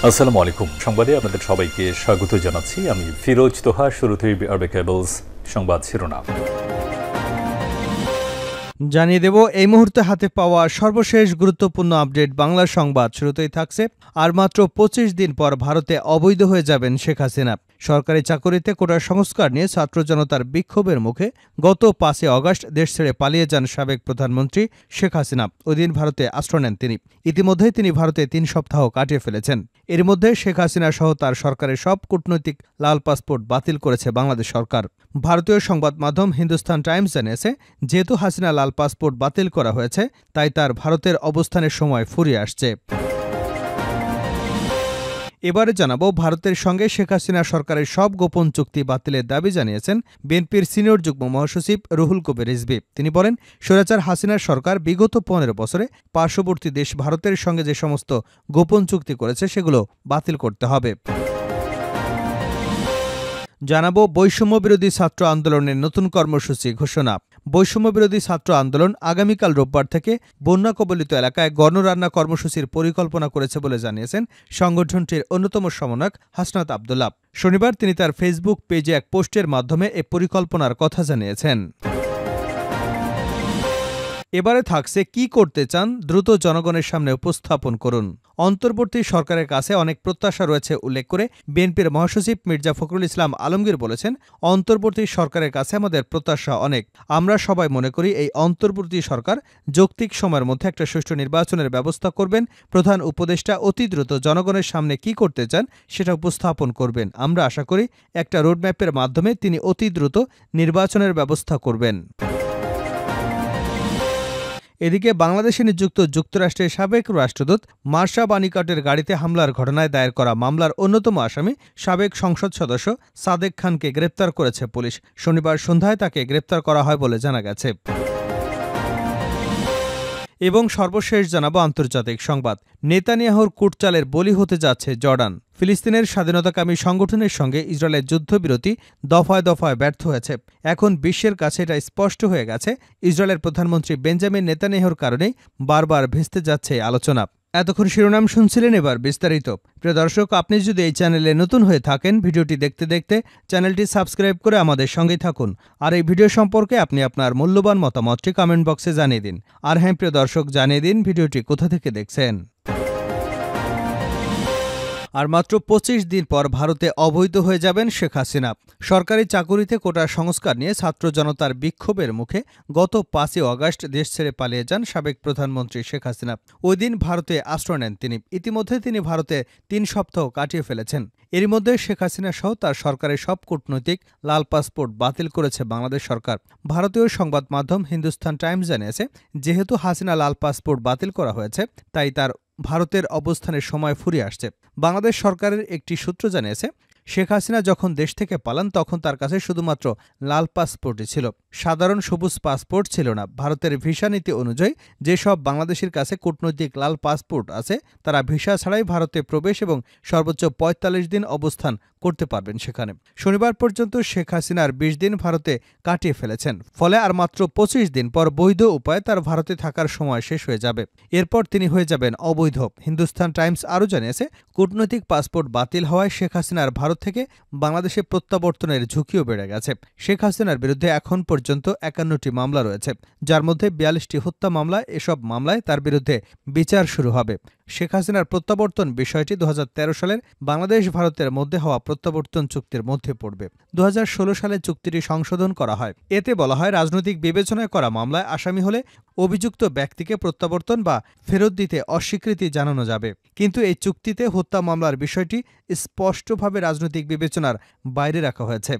আসসালামু আলাইকুম। সংবাদে আপনাদের সবাইকে স্বাগত জানাচ্ছি। আমি ফিরোজ তোহা। শুরুতেই আরবে কেবলস সংবাদ শিরোনাম জানিয়ে দেব এই মুহূর্তে হাতে পাওয়া সর্বশেষ গুরুত্বপূর্ণ আপডেট বাংলা সংবাদ। শুরুতেই থাকছে আর মাত্র ২৫ দিন পর ভারতে অবৈধ হয়ে যাবেন শেখ হাসিনা। সরকারি চাকরিতে কোটা সংস্কার নিয়ে ছাত্র জনতার বিক্ষোভের মুখে গত ৫ আগস্ট দেশ ছেড়ে পালিয়ে যান সাবেক প্রধানমন্ত্রী শেখ হাসিনা। ওই দিন ভারতে আশ্রয় নেন তিনি। ইতিমধ্যেই তিনি ভারতে ৩ সপ্তাহ কাটিয়ে ফেলেছেন। এর মধ্যে শেখ হাসিনা সহ তার সরকারের সব কূটনৈতিক লাল পাসপোর্ট বাতিল করেছে বাংলাদেশ সরকার। ভারতীয় সংবাদ মাধ্যম হিন্দুস্তান টাইমস জানিয়েছে, যেহেতু হাসিনা লাল পাসপোর্ট বাতিল করা হয়েছে, তাই তার ভারতের অবস্থানের সময় ফুরিয়ে আসছে। এবারে জানাবো, ভারতের সঙ্গে শেখ হাসিনা সরকারের সব গোপন চুক্তি বাতিলের দাবি জানিয়েছেন বিএনপির সিনিয়র যুগ্ম মহাসচিব রুহুল কবির রিজভী। তিনি বলেন, স্বৈরাচার হাসিনার সরকার বিগত ১৫ বছরে পার্শ্ববর্তী দেশ ভারতের সঙ্গে যে সমস্ত গোপন চুক্তি করেছে সেগুলো বাতিল করতে হবে। জানাবো, বৈষম্য বিরোধী ছাত্র আন্দোলনের নতুন কর্মসূচি ঘোষণা। বৈষম্য বিরোধী ছাত্র আন্দোলন আগামীকাল রোববার থেকে বন্যা কবলিত এলাকায় গণরান্না কর্মসূচির পরিকল্পনা করেছে বলে জানিয়েছেন সংগঠনটির অন্যতম সমন্বয়ক হাসনাত আব্দুল্লাহ। শনিবার তিনি তার ফেসবুক পেজে এক পোস্টের মাধ্যমে এ পরিকল্পনার কথা জানিয়েছেন। এবারে থাকছে কি করতে চান, দ্রুত জনগণের সামনে উপস্থাপন করুন। অন্তর্বর্তী সরকারের কাছে অনেক প্রত্যাশা রয়েছে উল্লেখ করে বিএনপির মহাসচিব মির্জা ফখরুল ইসলাম আলমগীর বলেছেন, অন্তর্বর্তী সরকারের কাছে আমাদের প্রত্যাশা অনেক। আমরা সবাই মনে করি এই অন্তর্বর্তী সরকার যৌক্তিক সময়ের মধ্যে একটা সুষ্ঠু নির্বাচনের ব্যবস্থা করবেন। প্রধান উপদেষ্টা অতি দ্রুত জনগণের সামনে কি করতে চান সেটা উপস্থাপন করবেন। আমরা আশা করি একটা রোডম্যাপের মাধ্যমে তিনি অতি দ্রুত নির্বাচনের ব্যবস্থা করবেন। এদিকে বাংলাদেশে নিযুক্ত যুক্তরাষ্ট্রের সাবেক রাষ্ট্রদূত মার্শা বানিকাটের গাড়িতে হামলার ঘটনায় দায়ের করা মামলার অন্যতম আসামি সাবেক সংসদ সদস্য সাদেক খানকে গ্রেপ্তার করেছে পুলিশ। শনিবার সন্ধ্যায় তাকে গ্রেপ্তার করা হয় বলে জানা গেছে। এবং সর্বশেষ জানাবো আন্তর্জাতিক সংবাদ। নেতানিয়াহুর কূটচালের বলি হতে যাচ্ছে জর্ডান। ফিলিস্তিনের স্বাধীনতাকামী সংগঠনের সঙ্গে ইসরায়েলের যুদ্ধবিরতি দফায় দফায় ব্যর্থ হয়েছে। এখন বিশ্বের কাছে এটা স্পষ্ট হয়ে গেছে, ইসরায়েলের প্রধানমন্ত্রী বেঞ্জামিন নেতানিয়াহুর কারণেই বারবার ভেস্তে যাচ্ছে আলোচনা। এতক্ষণ শিরোনাম শুনছিলেন, এবার বিস্তারিত। প্রিয় দর্শক, আপনি যদি এই চ্যানেলে নতুন হয়ে থাকেন, ভিডিওটি দেখতে দেখতে চ্যানেলটি সাবস্ক্রাইব করে আমাদের সঙ্গেই থাকুন। আর এই ভিডিও সম্পর্কে আপনি আপনার মূল্যবান মতামতটি কমেন্ট বক্সে জানিয়ে দিন। আর হ্যাঁ প্রিয় দর্শক, জানিয়ে দিন ভিডিওটি কোথা থেকে দেখছেন। আর মাত্র ২৫ দিন পর ভারতে অবৈধ হয়ে যাবেন শেখ হাসিনা। সরকারি চাকুরিতে কোটা সংস্কার নিয়ে ছাত্র জনতার বিক্ষোভের মুখে গত ৫ আগস্ট দেশ ছেড়ে পালিয়ে যান সাবেক প্রধানমন্ত্রী শেখ হাসিনা। ওই দিন ভারতে আশ্রয় নেন তিনি। ইতিমধ্যে তিনি ভারতে ৩ সপ্তাহ কাটিয়ে ফেলেছেন। এরই মধ্যে শেখ হাসিনা সহ তার সরকারের সব কূটনৈতিক লাল পাসপোর্ট বাতিল করেছে বাংলাদেশ সরকার। ভারতীয় সংবাদ মাধ্যম হিন্দুস্তান টাইমস জানিয়েছে, যেহেতু হাসিনা লাল পাসপোর্ট বাতিল করা হয়েছে, তাই তার ভারতের অবস্থানের সময় ফুরিয়ে আসছে। বাংলাদেশ সরকারের একটি সূত্র জানিয়েছে, শেখ হাসিনা যখন দেশ থেকে পালান তখন তার কাছে শুধুমাত্র লাল পাসপোর্টই ছিল, সাধারণ সবুজ পাসপোর্ট ছিল না। ভারতের ভিসা নীতি অনুযায়ী যেসব বাংলাদেশের কাছে কূটনৈতিক লাল পাসপোর্ট আছে তারা ভিসা ছাড়াই ভারতে প্রবেশ এবং সর্বোচ্চ ৪৫ দিন অবস্থান করতে পারবেন সেখানে। শনিবার পর্যন্ত শেখ হাসিনার ২০ দিন ভারতে কাটিয়ে ফেলেছেন। ফলে আর মাত্র ২৫ দিন পর বৈধ উপায়ে তার ভারতে থাকার সময় শেষ হয়ে যাবে। এরপর তিনি হয়ে যাবেন অবৈধ। হিন্দুস্তান টাইমস আরও জানিয়েছে, কূটনৈতিক পাসপোর্ট বাতিল হওয়ায় শেখ হাসিনার ভারত থেকে বাংলাদেশে প্রত্যাবর্তনের ঝুঁকিও বেড়ে গেছে। শেখ হাসিনার বিরুদ্ধে এখন পর্যন্ত ৫১টি মামলা রয়েছে, যার মধ্যে ৪২টি হত্যা মামলা। এসব মামলায় তার বিরুদ্ধে বিচার শুরু হবে। শেখ হাসিনার প্রত্যাবর্তন বিষয়টি ২০১৩ সালের বাংলাদেশ ভারতের মধ্যে হওয়া প্রত্যাবর্তন চুক্তির মধ্যে পড়বে। ২০১৬ সালে চুক্তিটি সংশোধন করা হয়। এতে বলা হয়, রাজনৈতিক বিবেচনায় করা মামলায় আসামি হলে অভিযুক্ত ব্যক্তিকে প্রত্যাবর্তন বা ফেরত দিতে অস্বীকৃতি জানানো যাবে। কিন্তু এই চুক্তিতে হত্যা মামলার বিষয়টি স্পষ্টভাবে রাজনৈতিক বিবেচনার বাইরে রাখা হয়েছে।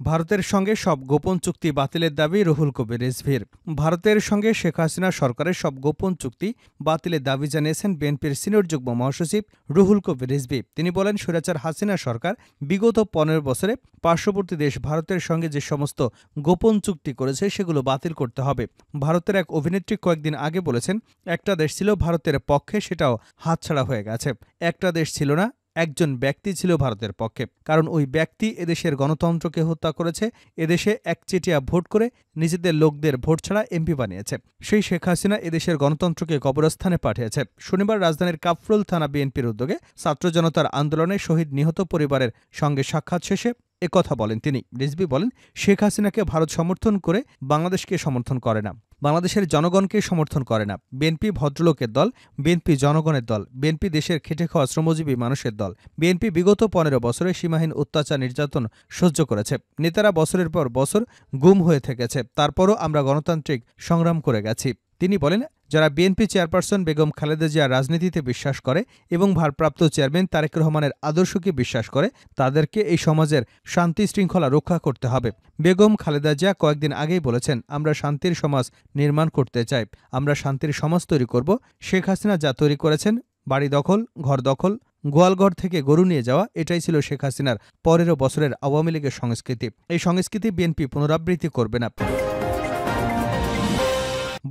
ভারতের সঙ্গে সব গোপন চুক্তি বাতিলের দাবি রুহুল কবির রিজভীর। ভারতের সঙ্গে শেখ হাসিনা সরকারের সব গোপন চুক্তি বাতিলের দাবি জানিয়েছেন বিএনপির সিনিয়র যুগ্ম মহাসচিব রুহুল কবির রিজভী। তিনি বলেন, স্বৈরাচার হাসিনা সরকার বিগত ১৫ বছরে পার্শ্ববর্তী দেশ ভারতের সঙ্গে যে সমস্ত গোপন চুক্তি করেছে সেগুলো বাতিল করতে হবে। ভারতের এক অভিনেত্রী কয়েকদিন আগে বলেছেন, একটা দেশ ছিল ভারতের পক্ষে, সেটাও হাতছাড়া হয়ে গেছে। একটা দেশ ছিল না, একজন ব্যক্তি ছিল ভারতের পক্ষে, কারণ ওই ব্যক্তি এদেশের গণতন্ত্রকে হত্যা করেছে, এদেশে একচেটিয়া ভোট করে নিজেদের লোকদের ভোট ছাড়া এমপি বানিয়েছে। সেই শেখ হাসিনা এদেশের গণতন্ত্রকে কবরস্থানে পাঠিয়েছে। শনিবার রাজধানীর কাফরুল থানা বিএনপির উদ্যোগে ছাত্র জনতার আন্দোলনে শহীদ নিহত পরিবারের সঙ্গে সাক্ষাৎ শেষে একথা বলেন তিনি। রিজভী বলেন, শেখ হাসিনাকে ভারত সমর্থন করে বাংলাদেশকে সমর্থন করে না, বাংলাদেশের জনগণকে সমর্থন করে না। বিএনপি ভদ্রলোকের দল, বিএনপি জনগণের দল, বিএনপি দেশের খেটে খাওয়া শ্রমজীবী মানুষের দল। বিএনপি বিগত 15 বছরে সীমাহীন অত্যাচার নির্যাতন সহ্য করেছে। নেতারা বছরের পর বছর গুম হয়ে থেকেছে, তারপরও আমরা গণতান্ত্রিক সংগ্রাম করে গেছি। তিনি বলেন, যারা বিএনপি চেয়ারপারসন বেগম খালেদা জিয়ার রাজনীতিতে বিশ্বাস করে এবং ভারপ্রাপ্ত চেয়ারম্যান তারেক রহমানের আদর্শকে বিশ্বাস করে, তাদেরকে এই সমাজের শান্তি শৃঙ্খলা রক্ষা করতে হবে। বেগম খালেদা জিয়া কয়েকদিন আগেই বলেছেন, আমরা শান্তির সমাজ নির্মাণ করতে চাই, আমরা শান্তির সমাজ তৈরি করব। শেখ হাসিনা যা তৈরি করেছেন, বাড়ি দখল, ঘর দখল, গোয়ালঘর থেকে গরু নিয়ে যাওয়া, এটাই ছিল শেখ হাসিনার 15 বছরের আওয়ামী লীগের সংস্কৃতি। এই সংস্কৃতি বিএনপি পুনরাবৃত্তি করবে না।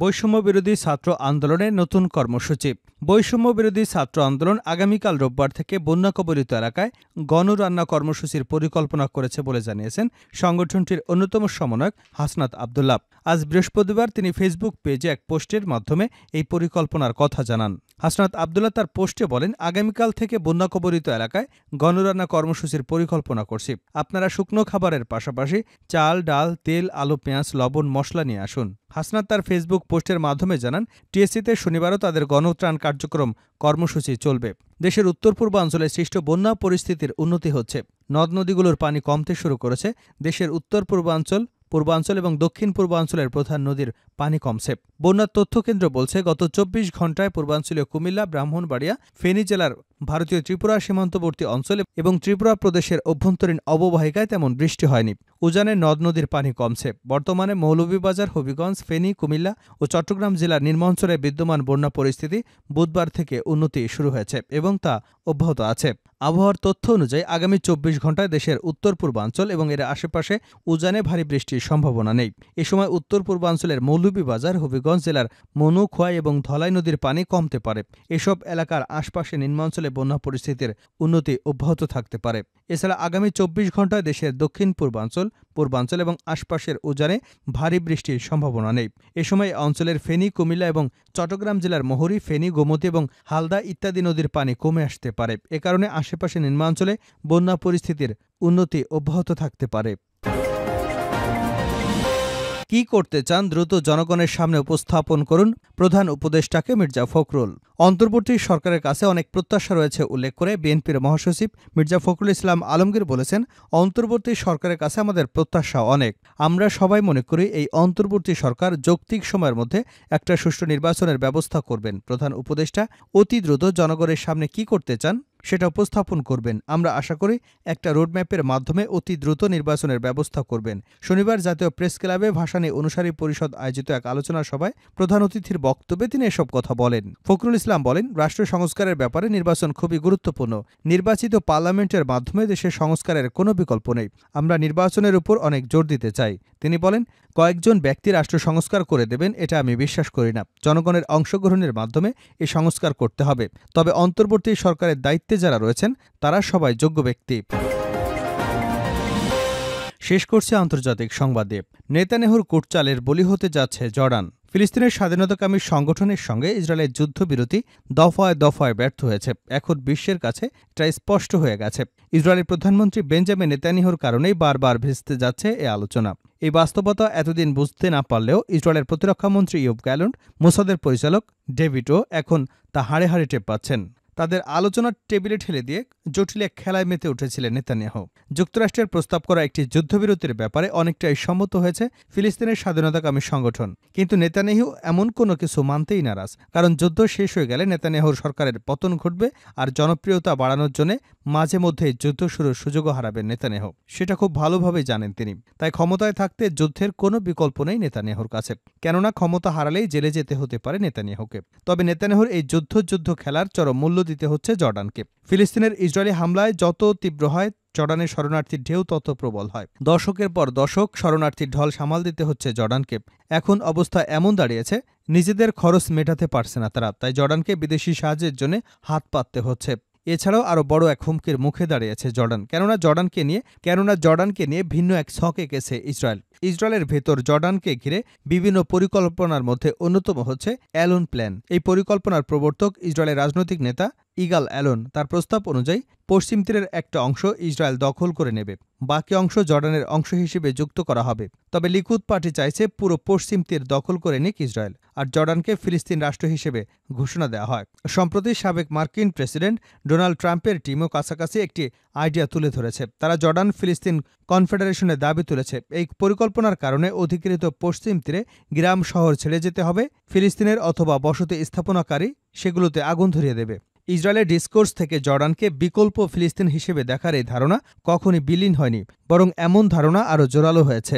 বৈষম্য বিরোধী ছাত্র আন্দোলনের নতুন কর্মসূচি। বৈষম্য বিরোধী ছাত্র আন্দোলন আগামীকাল রোববার থেকে বন্যা কবলিত এলাকায় গণরান্না কর্মসূচির পরিকল্পনা করেছে বলে জানিয়েছেন সংগঠনটির অন্যতম সমন্বয়ক হাসনাত আব্দুল্লাহ। আজ বৃহস্পতিবার তিনি ফেসবুক পেজে এক পোস্টের মাধ্যমে এই পরিকল্পনার কথা জানান। হাসনাত আব্দুল্লাহ তার পোস্টে বলেন, আগামীকাল থেকে বন্যা কবলিত এলাকায় গণরান্না কর্মসূচির পরিকল্পনা করছি। আপনারা শুকনো খাবারের পাশাপাশি চাল, ডাল, তেল, আলু, পেঁয়াজ, লবণ, মশলা নিয়ে আসুন। হাসনাত তার ফেসবুক পোস্টের মাধ্যমে জানান, টিএসসিতে শনিবারও তাদের গণত্রাণ কার্যক্রম কর্মসূচি চলবে। দেশের উত্তর পূর্বাঞ্চলে সৃষ্ট বন্যা পরিস্থিতির উন্নতি হচ্ছে, নদ নদীগুলোর পানি কমতে শুরু করেছে। দেশের উত্তর পূর্বাঞ্চল, পূর্বাঞ্চল এবং দক্ষিণ পূর্বাঞ্চলের প্রধান নদীর পানি কমছে। বন্যার তথ্যকেন্দ্র বলছে, গত 24 ঘণ্টায় পূর্বাঞ্চলীয় কুমিল্লা, ব্রাহ্মণবাড়িয়া, ফেনী জেলার ভারতীয় ত্রিপুরা সীমান্তবর্তী অঞ্চলে এবং ত্রিপুরা প্রদেশের অভ্যন্তরীণ অববাহিকায় তেমন বৃষ্টি হয়নি। উজানে নদ নদীর পানি কমছে। বর্তমানে মৌলভীবাজার, হবিগঞ্জ, ফেনী, কুমিল্লা ও চট্টগ্রাম জেলার নিম্নাঞ্চলে বিদ্যমান বন্যা পরিস্থিতি বুধবার থেকে উন্নতি শুরু হয়েছে এবং তা অব্যাহত আছে। আবহাওয়ার তথ্য অনুযায়ী আগামী 24 ঘণ্টায় দেশের উত্তর পূর্বাঞ্চল এবং এর আশেপাশে উজানে ভারী বৃষ্টির সম্ভাবনা নেই। এ সময় উত্তর পূর্বাঞ্চলের মৌলভীবাজার, হবিগঞ্জ জেলার মনু, খোয়াই এবং ধলাই নদীর পানি কমতে পারে। এসব এলাকার আশপাশে নিম্নাঞ্চলে বন্যা পরিস্থিতির উন্নতি অব্যাহত থাকতে পারে। এছাড়া আগামী 24 ঘণ্টায় দেশের দক্ষিণ পূর্বাঞ্চল, পূর্বাঞ্চল এবং আশপাশের উজানে ভারী বৃষ্টির সম্ভাবনা নেই। এ সময় অঞ্চলের ফেনী, কুমিল্লা এবং চট্টগ্রাম জেলার মহুরী, ফেনী, গোমতী এবং হালদা ইত্যাদি নদীর পানি কমে আসতে পারে। এ কারণে আশেপাশে নিম্নাঞ্চলে বন্যা পরিস্থিতির উন্নতি অব্যাহত থাকতে পারে। কি করতে চান দ্রুত জনগণের সামনে উপস্থাপন করুন, প্রধান উপদেষ্টাকে মির্জা ফখরুল। অন্তর্বর্তী সরকারের কাছে অনেক প্রত্যাশা রয়েছে উল্লেখ করে বিএনপির মহাসচিব মির্জা ফখরুল ইসলাম আলমগীর বলেছেন, অন্তর্বর্তী সরকারের কাছে আমাদের প্রত্যাশা অনেক। আমরা সবাই মনে করি এই অন্তর্বর্তী সরকার যৌক্তিক সময়ের মধ্যে একটা সুষ্ঠু নির্বাচনের ব্যবস্থা করবেন। প্রধান উপদেষ্টা অতি দ্রুত জনগণের সামনে কি করতে চান সেটা উপস্থাপন করবেন। আমরা আশা করি একটা রোডম্যাপের মাধ্যমে অতি দ্রুত নির্বাচনের ব্যবস্থা করবেন। শনিবার জাতীয় প্রেস ক্লাবে ভাসানী অনুসারী পরিষদ আয়োজিত এক আলোচনা সভায় প্রধান অতিথির বক্তব্যে তিনি এসব কথা বলেন। ফখরুল ইসলাম বলেন, রাষ্ট্র সংস্কারের ব্যাপারে নির্বাচন খুবই গুরুত্বপূর্ণ। নির্বাচিত পার্লামেন্টের মাধ্যমে দেশের সংস্কারের কোনো বিকল্প নেই। আমরা নির্বাচনের উপর অনেক জোর দিতে চাই। তিনি বলেন, কয়েকজন ব্যক্তি রাষ্ট্র সংস্কার করে দেবেন এটা আমি বিশ্বাস করি না। জনগণের অংশগ্রহণের মাধ্যমে এই সংস্কার করতে হবে। তবে অন্তর্বর্তী সরকারের দায়িত্বে যারা রয়েছেন তারা সবাই যোগ্য ব্যক্তি। শেষ করছে আন্তর্জাতিক সংবাদে। নেতানিয়াহুর কুটচালের বলি হতে যাচ্ছে জর্ডান। ফিলিস্তিনের স্বাধীনতাকামী সংগঠনের সঙ্গে ইসরায়েলের যুদ্ধবিরতি দফায় দফায় ব্যর্থ হয়েছে। এখন বিশ্বের কাছে এটা স্পষ্ট হয়ে গেছে। ইসরায়েলের প্রধানমন্ত্রী বেঞ্জামিন নেতানিয়াহুর কারণেই বারবার ভেস্তে যাচ্ছে এ আলোচনা। এই বাস্তবতা এতদিন বুঝতে না পারলেও ইসরায়েলের প্রতিরক্ষামন্ত্রী ইয়োব গ্যালন্ট, মোসাদের পরিচালক ডেভিডও এখন তা হাড়ে হাড়ে টের পাচ্ছেন। তাদের আলোচনার টেবিলে ঠেলে দিয়ে জটিল এক খেলায় মেতে উঠেছিলেন নেতানিয়াহু। যুক্তরাষ্ট্রের প্রস্তাব করা একটি যুদ্ধবিরতির ব্যাপারে অনেকটাই সম্মত হয়েছে ফিলিস্তিনের স্বাধীনতাকামী সংগঠন। কিন্তু নেতানিয়াহু এমন কোনো কিছু মানতেই নারাজ। কারণ যুদ্ধ শেষ হয়ে গেলে নেতানিয়াহুর সরকারের পতন ঘটবে আর জনপ্রিয়তা বাড়ানোর জন্য মাঝে মধ্যে যুদ্ধ শুরুর সুযোগও হারাবেন নেতানিয়াহু। সেটা খুব ভালোভাবেই জানেন তিনি। তাই ক্ষমতায় থাকতে যুদ্ধের কোনো বিকল্প নেই নেতানিয়াহুর কাছে। কেননা ক্ষমতা হারালেই জেলে যেতে হতে পারে নেতানিয়াহুকে। তবে নেতানিয়াহুর এই যুদ্ধ খেলার চরম মূল্য দিতে হচ্ছে জর্ডানকে। ফিলিস্তিনের ইসরায়েলি হামলায় যত তীব্র হয়, জর্ডানের শরণার্থীর ঢেউ তত প্রবল হয়। দশকের পর দশক শরণার্থীর ঢল সামাল দিতে হচ্ছে জর্ডানকে। এখন অবস্থা এমন দাঁড়িয়েছে, নিজেদের খরচ মেটাতে পারছে না তারা। তাই জর্ডানকে বিদেশি সাহায্যের জন্য হাত পাততে হচ্ছে। এছাড়াও আরও বড় এক হুমকির মুখে দাঁড়িয়েছে জর্ডান, কেননা জর্ডানকে নিয়ে ভিন্ন এক ছক এঁকেছে ইসরায়েল। ইসরায়েলের ভেতর জর্ডানকে ঘিরে বিভিন্ন পরিকল্পনার মধ্যে অন্যতম হচ্ছে অ্যালোন প্ল্যান। এই পরিকল্পনার প্রবর্তক ইসরায়েলের রাজনৈতিক নেতা ইগাল অ্যালোন। তার প্রস্তাব অনুযায়ী পশ্চিম তীরের একটা অংশ ইসরায়েল দখল করে নেবে, বাকি অংশ জর্ডানের অংশ হিসেবে যুক্ত করা হবে। তবে লিকুদ পার্টি চাইছে পুরো পশ্চিম তীর দখল করে নিক ইসরায়েল, আর জর্ডানকে ফিলিস্তিন রাষ্ট্র হিসেবে ঘোষণা দেওয়া হয়। সম্প্রতি সাবেক মার্কিন প্রেসিডেন্ট ডোনাল্ড ট্রাম্পের টিমও কাছাকাছি একটি আইডিয়া তুলে ধরেছে। তারা জর্ডান ফিলিস্তিন কনফেডারেশনের দাবি তুলেছে। এই পরিকল্পনার কারণে অধিকৃত পশ্চিম তীরে গ্রাম শহর ছেড়ে যেতে হবে ফিলিস্তিনের, অথবা বসতি স্থাপনাকারী সেগুলোতে আগুন ধরিয়ে দেবে। ইসরায়েলের ডিসকোর্স থেকে জর্ডানকে বিকল্প ফিলিস্তিন হিসেবে দেখার এই ধারণা কখনই বিলীন হয়নি, বরং এমন ধারণা আরও জোরালো হয়েছে।